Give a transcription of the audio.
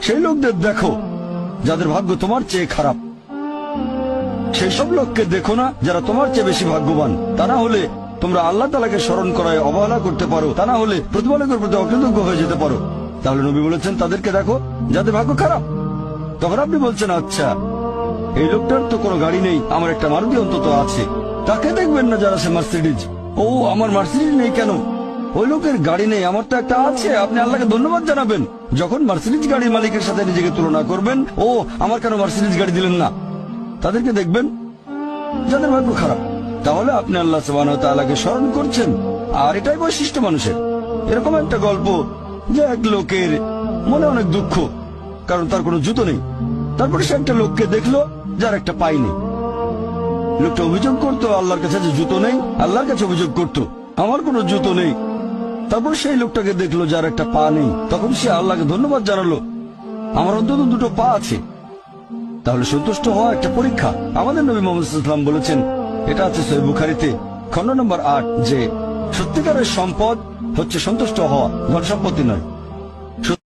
সেই লোকদের দেখো যাদের ভাগ্য তোমার চেয়ে খারাপ। সেই সব লোককে দেখো না যারা তোমার চেয়ে বেশি ভাগ্যবান। তা না হলে তোমরা আল্লাহ তাআলাকে স্মরণ করায় অবহেলা করতে পারো, তা না হলে প্রতিপালকের প্রতি অকৃতজ্ঞ হয়ে যেতে পারো। তাহলে নবী বলেছেন তাদেরকে দেখো যাদের ভাগ্য খারাপ। তখন আপনি বলছেন আচ্ছা, এই লোকটার তো কোনো গাড়ি নেই, আমার একটা মারুতি অন্তত আছে। তাকে দেখবেন না যারা সে মার্সিডিজ। ও, আমার মার্সিডিজ নেই কেন? ওই লোকের গাড়ি নেই, আমার তো একটা আছে। আপনি আল্লাহকে ধন্যবাদ জানাবেন। যখন মার্সিডিজ গাড়ির মালিকের সাথে নিজেকে তুলনা করবেন, ও আমার কেন মার্সিডিজ গাড়ি দিলেন না, তাদেরকে দেখবেন যাদের ভাগ্য খারাপ। তাহলে আপনি আল্লাহ সুবহানাহু ওয়া তাআলাকে স্মরণ করছেন। আর এটাই বৈশিষ্ট্য মানুষের। এরকম একটা গল্প যে এক লোকের মনে অনেক দুঃখ, কারণ তার কোনো জুতো নেই। তারপরে সে একটা লোককে দেখলো যার একটা পাই নেই। লোকটা অভিযোগ করতো আল্লাহর কাছে যে জুতো নেই, আল্লাহর কাছে অভিযোগ করতো আমার কোনো জুতো নেই। তারপর সেই লোকটাকে দেখলো যার একটা পা নেই। তখন সে আল্লাহকে ধন্যবাদ জানালো, আমার অন্তত দুটো পা আছে। তাহলে সন্তুষ্ট হওয়া একটা পরীক্ষা। আমাদের নবী মুহাম্মদ সাল্লাল্লাহু আলাইহি ওয়াসাল্লাম বলেছেন, এটা আছে সহিহ বুখারীতে খণ্ড নম্বর ৮, যে সত্যিকারের সম্পদ হচ্ছে সন্তুষ্ট হওয়া, ধন সম্পত্তি নয়।